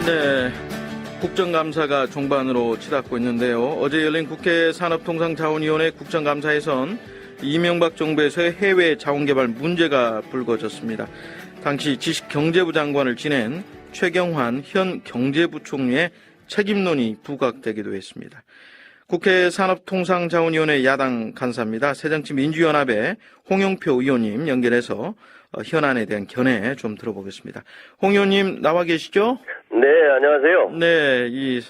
네, 국정감사가 종반으로 치닫고 있는데요. 어제 열린 국회 산업통상자원위원회 국정감사에선 이명박 정부에서의 해외 자원개발 문제가 불거졌습니다. 당시 지식경제부 장관을 지낸 최경환 현 경제부총리의 책임론이 부각되기도 했습니다. 국회 산업통상자원위원회 야당 간사입니다. 새정치민주연합의 홍영표 의원님 연결해서 현안에 대한 견해 좀 들어보겠습니다. 홍 의원님 나와 계시죠? 네, 안녕하세요. 네, 이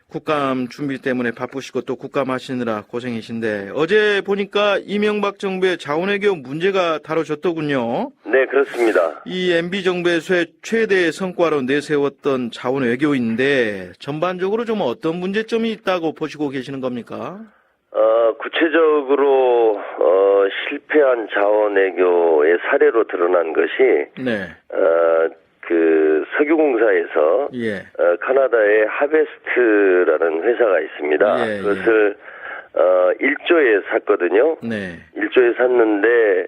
국감 준비 때문에 바쁘시고 또 국감 하시느라 고생이신데 어제 보니까 이명박 정부의 자원외교 문제가 다뤄졌더군요. 네, 그렇습니다. 이 MB 정부에서의 최대 성과로 내세웠던 자원외교인데 전반적으로 좀 어떤 문제점이 있다고 보시고 계시는 겁니까? 구체적으로 실패한 자원외교의 사례로 드러난 것이 네. 그 석유공사에서 예. 카나다의 하베스트라는 회사가 있습니다. 예, 그것을 1조에 샀거든요. 네. 1조에 샀는데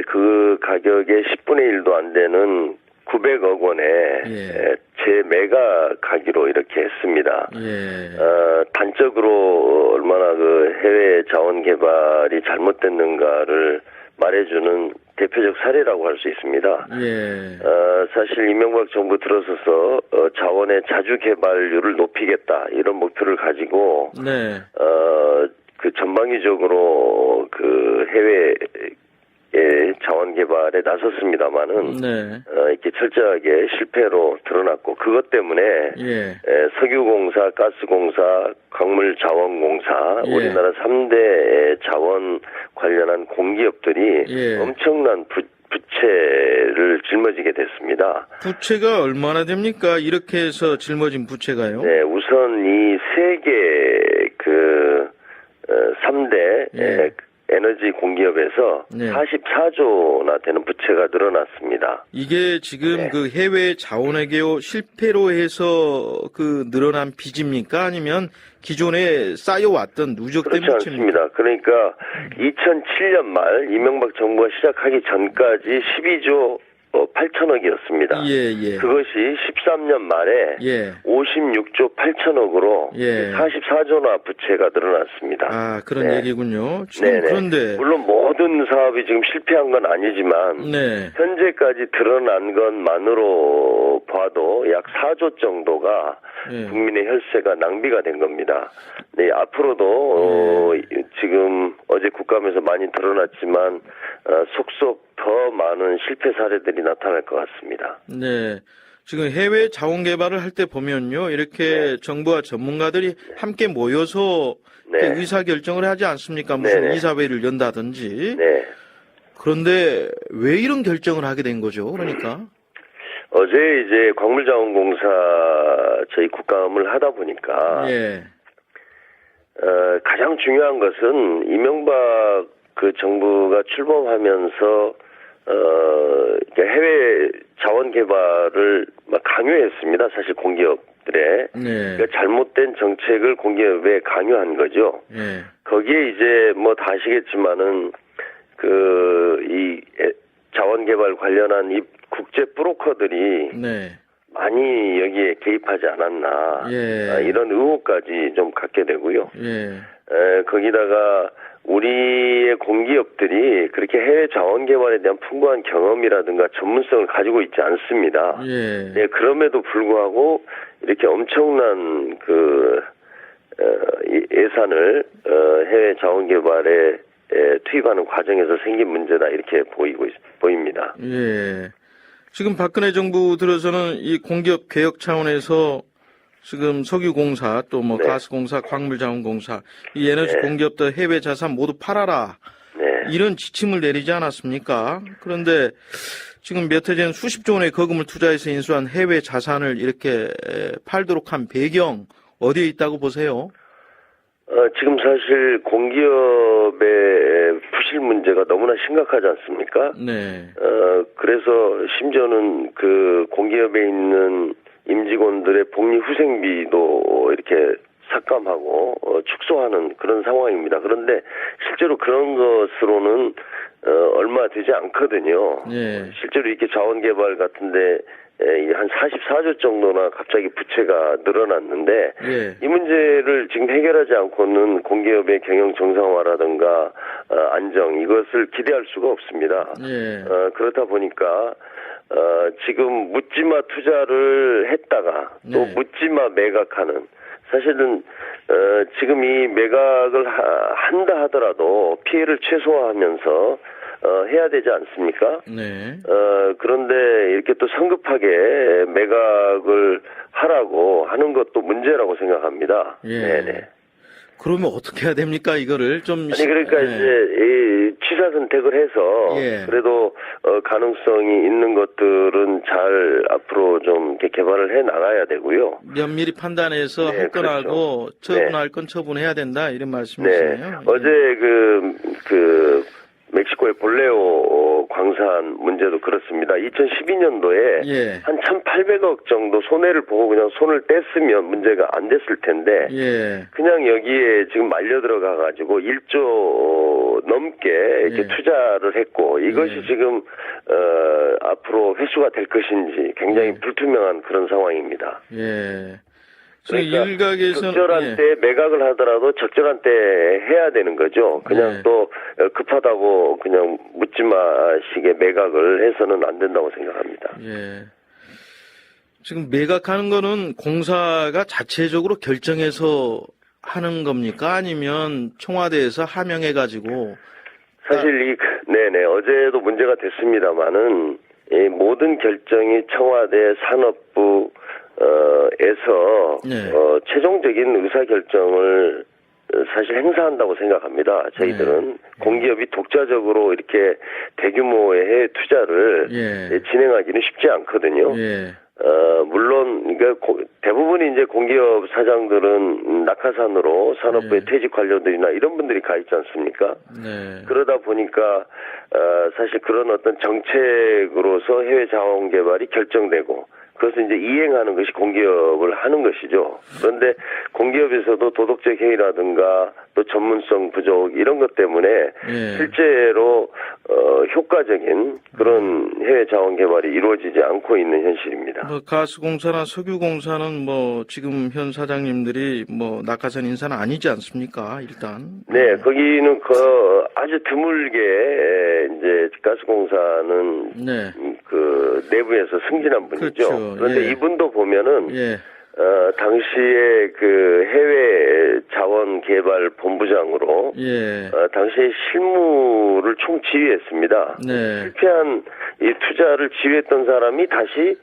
그 가격의 10분의 1도 안 되는 900억 원에 예. 재매가 가기로 이렇게 했습니다. 예. 단적으로 얼마나 그 해외 자원 개발이 잘못됐는가를 말해주는 대표적 사례라고 할 수 있습니다. 예. 사실 이명박 정부 들어서서 자원의 자주 개발률을 높이겠다 이런 목표를 가지고 네. 그 전방위적으로 그 해외 자원 개발에 나섰습니다만은 네. 이렇게 철저하게 실패로 드러났고 그것 때문에 예. 석유공사, 가스공사, 광물자원공사 예. 우리나라 3대 자원 관련한 공기업들이 예. 엄청난 부채를 жил머지게 됐습니다. 부채가 얼마나 됩니까? 이렇게 해서 짊어진 부채가요? 네, 우선 이 세계 그 3대 예. 에너지 공기업에서 네. 44조나 되는 부채가 늘어났습니다. 이게 지금 네. 그 해외 자원외교 실패로 해서 그 늘어난 빚입니까? 아니면 기존에 쌓여왔던 누적된 그렇지 부채입니까? 않습니다. 그러니까 2007년 말 이명박 정부가 시작하기 전까지 12조 8천억이었습니다. 예. 그것이 13년 말에 예. 56조 8천억으로 예. 44조나 부채가 늘어났습니다. 아, 그런 네. 얘기군요. 지금 네네. 그런데 물론 모든 사업이 지금 실패한 건 아니지만 네. 현재까지 드러난 것만으로 봐도 약 4조 정도가 예. 국민의 혈세가 낭비가 된 겁니다. 네, 앞으로도 지금 어제 국감에서 많이 드러났지만 속속 더 많은 실패 사례들이 나타날 것 같습니다. 네. 지금 해외 자원 개발을 할 때 보면요. 이렇게 정부와 전문가들이 함께 모여서 이렇게 의사 결정을 하지 않습니까? 무슨 이사회를 연다든지. 네. 그런데 왜 이런 결정을 하게 된 거죠? 그러니까. 어제 이제 광물자원공사 저희 국감을 하다 보니까 예. 가장 중요한 것은 이명박 그 정부가 출범하면서 해외 자원 개발을 막 강요했습니다. 사실 공기업들의 네. 그러니까 잘못된 정책을 공기업에 강요한 거죠. 예. 거기에 이제 뭐 다 아시겠지만은 이 자원 개발 관련한 이 국제 브로커들이 네. 많이 여기에 개입하지 않았나 예. 이런 의혹까지 좀 갖게 되고요. 예. 거기다가 우리의 공기업들이 그렇게 해외 자원 개발에 대한 풍부한 경험이라든가 전문성을 가지고 있지 않습니다. 예. 네, 그럼에도 불구하고 이렇게 엄청난 예산을 해외 자원 개발에 투입하는 과정에서 생긴 문제다 이렇게 보입니다. 예. 지금 박근혜 정부 들어서는 이 공기업 개혁 차원에서 지금 석유공사 또 뭐 네. 가스공사, 광물자원공사 이 에너지 공기업들 해외 자산 모두 팔아라. 네. 이런 지침을 내리지 않았습니까? 그런데 지금 몇 해 전 수십조 원의 거금을 투자해서 인수한 해외 자산을 이렇게 팔도록 한 배경 어디에 있다고 보세요? 지금 사실 공기업의 부실 문제가 너무나 심각하지 않습니까? 네. 그래서 심지어는 그 공기업에 있는 임직원들의 복리후생비도 이렇게 삭감하고 축소하는 그런 상황입니다. 그런데 실제로 그런 것으로는 얼마 되지 않거든요. 예. 실제로 이렇게 자원개발 같은데 한 44조 정도나 갑자기 부채가 늘어났는데 예. 이 문제를 지금 해결하지 않고는 공기업의 경영 정상화라든가 안정 이것을 기대할 수가 없습니다. 예. 그렇다 보니까 지금 묻지마 투자를 했다가 또 네. 묻지마 매각하는 사실은 지금 이 매각을 한다 하더라도 피해를 최소화하면서 해야 되지 않습니까? 네. 그런데 이렇게 또 성급하게 매각을 하라고 하는 것도 문제라고 생각합니다. 예. 네네. 그러면 어떻게 해야 됩니까? 이거를 좀. 아니 그러니까 예. 이제 취사 선택을 해서 예. 그래도 가능성이 있는 것들은 잘 앞으로 좀 이렇게 개발을 해 나가야 되고요. 면밀히 판단해서 네, 할 건 그렇죠. 하고 처분할 건 처분해야 된다 이런 네. 말씀이시네요. 어제 그 멕시코의 볼레오 광산 문제도 그렇습니다. 2012년도에 예. 한 1,800억 정도 손해를 보고 그냥 손을 뗐으면 문제가 안 됐을 텐데 예. 그냥 여기에 지금 말려 들어가 가지고 1조 넘게 이렇게 예. 투자를 했고 이것이 예. 지금 앞으로 회수가 될 것인지 굉장히 예. 불투명한 그런 상황입니다. 예. 지금 그러니까 일각에서는 적절한 예. 때 매각을 하더라도 적절한 때 해야 되는 거죠. 그냥 네. 또 급하다고 그냥 묻지마식의 매각을 해서는 안 된다고 생각합니다. 예. 지금 매각하는 거는 공사가 자체적으로 결정해서 하는 겁니까? 아니면 청와대에서 하명해가지고. 사실 네네 어제도 문제가 됐습니다만은 이 모든 결정이 청와대 산업부 에서 네. 최종적인 의사 결정을 사실 행사한다고 생각합니다. 저희들은 네. 공기업이 독자적으로 이렇게 대규모의 해외 투자를 예. 진행하기는 쉽지 않거든요. 예. 물론 그러니까 대부분이 이제 공기업 사장들은 낙하산으로 산업부의 네. 퇴직 관료들이나 이런 분들이 가 있지 않습니까? 네. 그러다 보니까 사실 그런 어떤 정책으로서 해외 자원 개발이 결정되고 그것을 이제 이행하는 것이 공기업을 하는 것이죠. 그런데 공기업에서도 도덕적 해이라든가 또 전문성 부족 이런 것 때문에 예. 실제로 효과적인 그런 해외 자원 개발이 이루어지지 않고 있는 현실입니다. 뭐 가스공사나 석유공사는 뭐 지금 현 사장님들이 뭐 낙하산 인사는 아니지 않습니까? 일단. 네, 거기는 아주 드물게 이제 가스공사는 네. 그 내부에서 승진한 분이죠. 그렇죠. 그런데 예. 이분도 보면은 예. 당시에 그 해외 자원 개발 본부장으로 예. 당시에 실무를 총 지휘했습니다. 네. 실패한 이 투자를 지휘했던 사람이 다시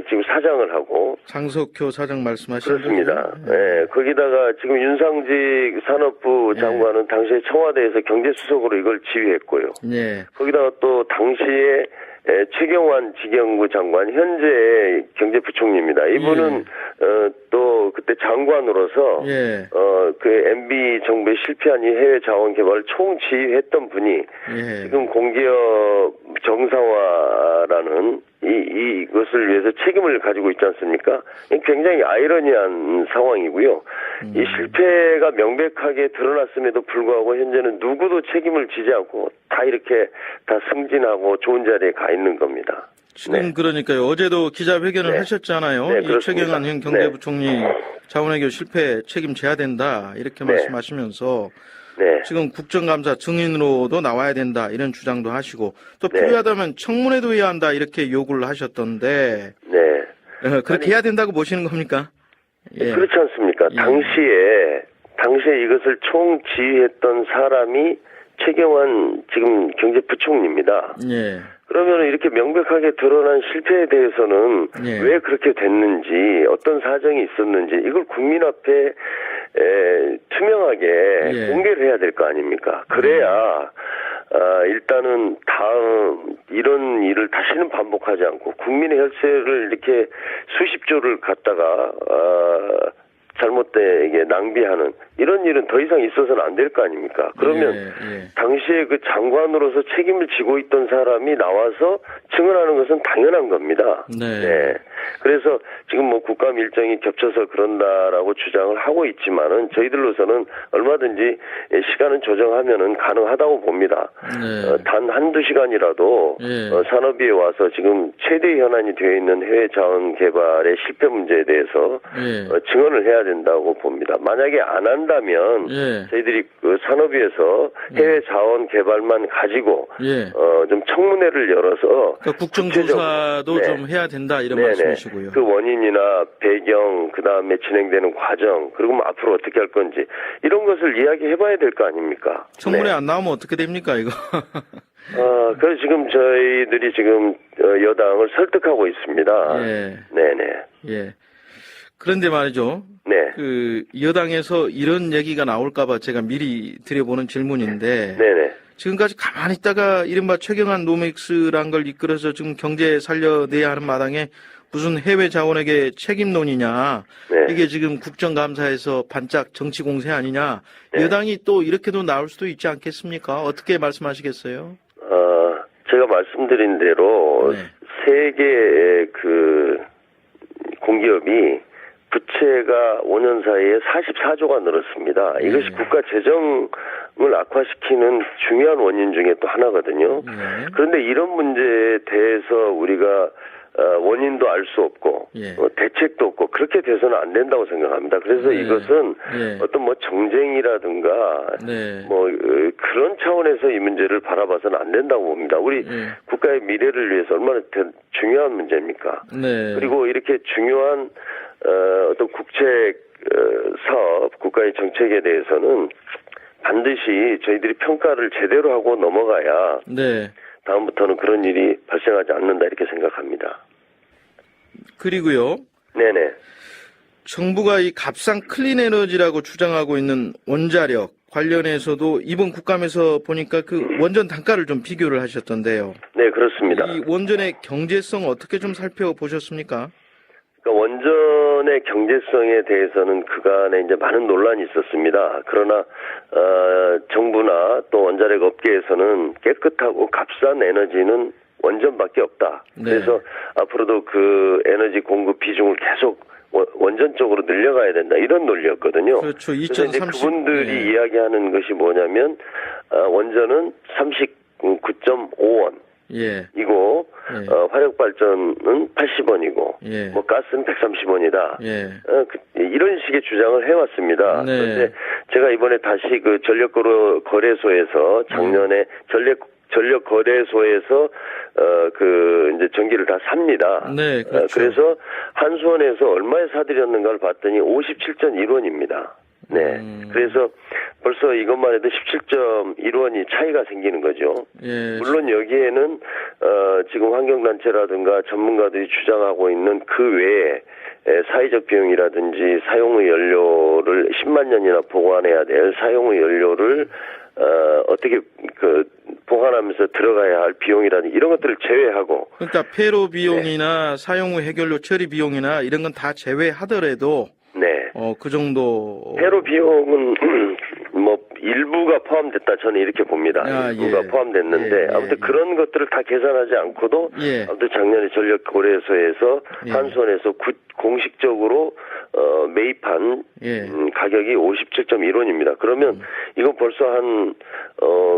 지금 사장을 하고 장석효 사장 말씀하시는 그렇습니다. 거죠? 예, 거기다가 지금 윤상직 산업부 예. 장관은 당시에 청와대에서 경제수석으로 이걸 지휘했고요. 예. 거기다가 또 당시에 최경환 지경부 장관 현재 경제부총리입니다. 이분은 또 그때 장관으로서 예. 그 MB 정부의 실패한 이 해외 자원 개발을 총지휘했던 분이 예. 지금 공기업 정상화라는 이것을 위해서 책임을 가지고 있지 않습니까? 굉장히 아이러니한 상황이고요. 이 실패가 명백하게 드러났음에도 불구하고 현재는 누구도 책임을 지지 않고 다 이렇게 다 승진하고 좋은 자리에 가 있는 겁니다. 지금 네. 그러니까요. 어제도 기자회견을 네. 하셨잖아요. 네, 이 그렇습니다. 최경환 현 경제부총리 자원외교 실패 책임져야 된다 이렇게 네. 말씀하시면서 네. 지금 국정감사 증인으로도 나와야 된다 이런 주장도 하시고 또 네. 필요하다면 청문회도 해야 한다 이렇게 요구를 하셨던데 네. 그렇게 해야 된다고 보시는 겁니까? 예. 그렇지 않습니까? 예. 당시에 이것을 총지휘했던 사람이 최경환 지금 경제부총리입니다. 예. 그러면 이렇게 명백하게 드러난 실패에 대해서는 예. 왜 그렇게 됐는지 어떤 사정이 있었는지 이걸 국민 앞에 투명하게 예. 공개를 해야 될 거 아닙니까? 그래야 일단은 다음 이런 일을 다시는 반복하지 않고 국민의 혈세를 이렇게 수십조를 갖다가 잘못되게 낭비하는 이런 일은 더 이상 있어서는 안 될 거 아닙니까? 그러면 예. 당시에 그 장관으로서 책임을 지고 있던 사람이 나와서 증언하는 것은 당연한 겁니다. 네. 네. 그래서 지금 뭐 국감 일정이 겹쳐서 그런다라고 주장을 하고 있지만은 저희들로서는 얼마든지 시간은 조정하면은 가능하다고 봅니다. 네. 단 한두 시간이라도 예. 산업위에 와서 지금 최대 현안이 되어 있는 해외 자원 개발의 실패 문제에 대해서 예. 증언을 해야 된다고 봅니다. 만약에 안 한다면 예. 저희들이 그 산업위에서 해외 자원 개발만 가지고 예. 좀 청문회를 열어서 그러니까 국정조사도 구체적으로, 좀 해야 된다 이런 네네. 말씀이시고요. 그 원인이나 배경, 그 다음에 진행되는 과정, 그리고 뭐 앞으로 어떻게 할 건지 이런 것을 이야기해봐야 될 거 아닙니까? 청문회 네. 안 나오면 어떻게 됩니까 이거? 그래서 지금 저희들이 지금 여당을 설득하고 있습니다. 예. 네네. 예. 그런데 말이죠. 네. 그 여당에서 이런 얘기가 나올까봐 제가 미리 드려보는 질문인데 네네. 지금까지 가만히 있다가 이른바 최경환 노맥스란 걸 이끌어서 지금 경제 살려내야 하는 마당에 무슨 해외 자원에게 책임론이냐 네. 이게 지금 국정감사에서 반짝 정치 공세 아니냐 네. 여당이 또 이렇게도 나올 수도 있지 않겠습니까? 어떻게 말씀하시겠어요? 제가 말씀드린 대로 네. 세계의 그 공기업이 부채가 5년 사이에 44조가 늘었습니다. 이것이 국가 재정을 악화시키는 중요한 원인 중에 또 하나거든요. 예. 그런데 이런 문제에 대해서 우리가 원인도 알 수 없고 예. 대책도 없고 그렇게 돼서는 안 된다고 생각합니다. 그래서 예. 이것은 예. 어떤 뭐 정쟁이라든가 네. 뭐 그런 차원에서 이 문제를 바라봐서는 안 된다고 봅니다. 우리 예. 국가의 미래를 위해서 얼마나 중요한 문제입니까? 네. 그리고 이렇게 중요한 어떤 국책 사업, 국가의 정책에 대해서는 반드시 저희들이 평가를 제대로 하고 넘어가야 네. 다음부터는 그런 일이 발생하지 않는다 이렇게 생각합니다. 그리고요. 네네. 정부가 이 값싼 클린 에너지라고 주장하고 있는 원자력 관련해서도 이번 국감에서 보니까 그 원전 단가를 좀 비교를 하셨던데요. 네, 그렇습니다. 이 원전의 경제성 어떻게 좀 살펴보셨습니까? 그러니까 원전의 경제성에 대해서는 그간에 이제 많은 논란이 있었습니다. 그러나 정부나 또 원자력 업계에서는 깨끗하고 값싼 에너지는 원전밖에 없다. 네. 그래서 앞으로도 그 에너지 공급 비중을 계속 원전 쪽으로 늘려가야 된다. 이런 논리였거든요. 그렇죠. 그래서 이제 2030. 그분들이 예. 이야기하는 것이 뭐냐면 원전은 39.5원. 예. 이고 예. 화력 발전은 80원이고 예. 뭐 가스는 130원이다. 예. 이런 식의 주장을 해왔습니다. 네. 그런데 제가 이번에 다시 그 전력거래소에서 작년에 전력거래소에서 그 이제 전기를 다 삽니다. 네, 그렇죠. 그래서 한수원에서 얼마에 사드렸는가를 봤더니 57.1원입니다. 네. 그래서 벌써 이것만 해도 17.1원이 차이가 생기는 거죠. 예. 물론 여기에는 지금 환경단체라든가 전문가들이 주장하고 있는 그 외에 사회적 비용이라든지 사용의 연료를 10만 년이나 보관해야 될 사용의 연료를 어떻게 그 보관하면서 들어가야 할 비용이라든지 이런 것들을 제외하고 그러니까 폐로 비용이나 사용 후 해결료 처리 비용이나 이런 건 다 제외하더라도 네. 그 정도. 폐로 비용은 뭐 일부가 포함됐다 저는 이렇게 봅니다. 일부가 예. 포함됐는데 예, 아무튼 예. 그런 것들을 다 계산하지 않고도 예. 아무튼 작년에 전력거래소에서 예. 한수원에서 공식적으로 매입한 예. 가격이 57.1원입니다. 그러면 이건 벌써 한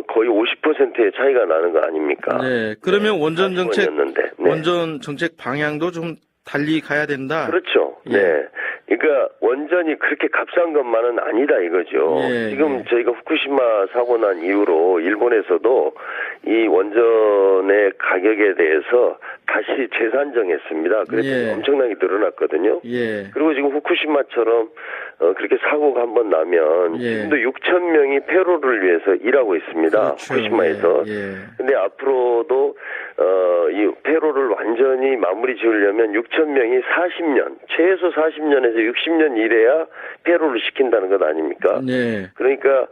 거의 50%의 차이가 나는 거 아닙니까? 네. 그러면 원전 정책 40원이었는데. 네. 원전 정책 방향도 좀 달리 가야 된다. 그렇죠. 예. 네. 그러니까 원전이 그렇게 값싼 것만은 아니다 이거죠. 예, 지금 예. 저희가 후쿠시마 사고 난 이후로 일본에서도 이 원전의 가격에 대해서 다시 재산정했습니다. 그랬더니 예. 엄청나게 늘어났거든요. 예. 그리고 지금 후쿠시마처럼 그렇게 사고가 한번 나면 예. 지금도 6천 명이 폐로를 위해서 일하고 있습니다. 그렇죠. 후쿠시마에서. 예. 예. 근데 앞으로도 이 폐로를 완전히 마무리 지으려면 6천 명이 40년, 최소 40년에서 60년 일해야 폐로를 시킨다는 것 아닙니까? 네. 그러니까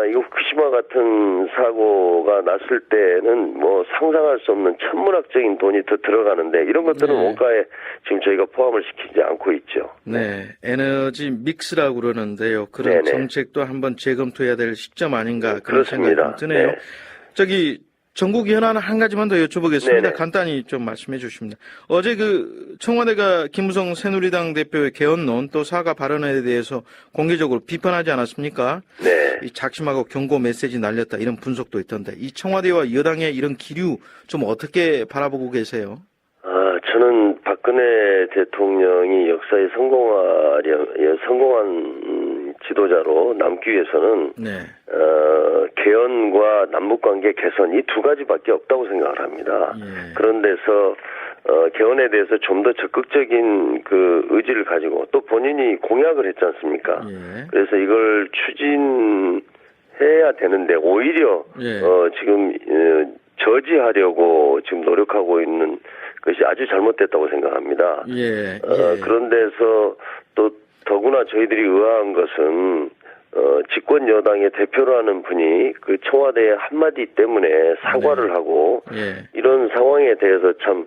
이거 후쿠시마 같은 사고가 났을 때는 뭐 상상할 수 없는 천문학적인 돈이 더 들어가는데 이런 것들은 네. 원가에 지금 저희가 포함을 시키지 않고 있죠. 네. 에너지 믹스라고 그러는데요. 그런 네네. 정책도 한번 재검토해야 될 시점 아닌가 그런 그렇습니다. 생각이 좀 드네요. 네. 저기 전국 현안 한 가지만 더 여쭤보겠습니다. 네네. 간단히 좀 말씀해 주십니다. 어제 그 청와대가 김무성 새누리당 대표의 개헌론 또 사과 발언에 대해서 공개적으로 비판하지 않았습니까? 네. 이 작심하고 경고 메시지 날렸다 이런 분석도 있던데 이 청와대와 여당의 이런 기류 좀 어떻게 바라보고 계세요? 저는 박근혜 대통령이 역사에 성공한 지도자로 남기 위해서는 네. 개헌과 남북관계 개선 이 두 가지밖에 없다고 생각을 합니다. 예. 그런 데서 개헌에 대해서 좀 더 적극적인 그 의지를 가지고 또 본인이 공약을 했지 않습니까? 예. 그래서 이걸 추진해야 되는데 오히려 예. 지금 저지하려고 지금 노력하고 있는 것이 아주 잘못됐다고 생각합니다. 예. 그런 데서 또 더구나 저희들이 의아한 것은 집권 여당의 대표로 하는 분이 그 청와대의 한마디 때문에 사과를 하고 예. 이런 상황에 대해서 참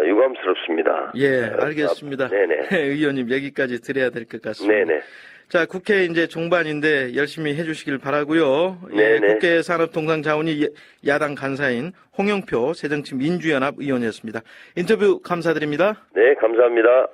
유감스럽습니다. 예, 알겠습니다. 네네. 의원님 여기까지 드려야 될 것 같습니다. 네네. 자, 국회 이제 종반인데 열심히 해주시길 바라고요. 예, 네네. 국회 산업통상자원위 야당 간사인 홍영표 새정치민주연합 의원이었습니다. 인터뷰 감사드립니다. 네, 감사합니다.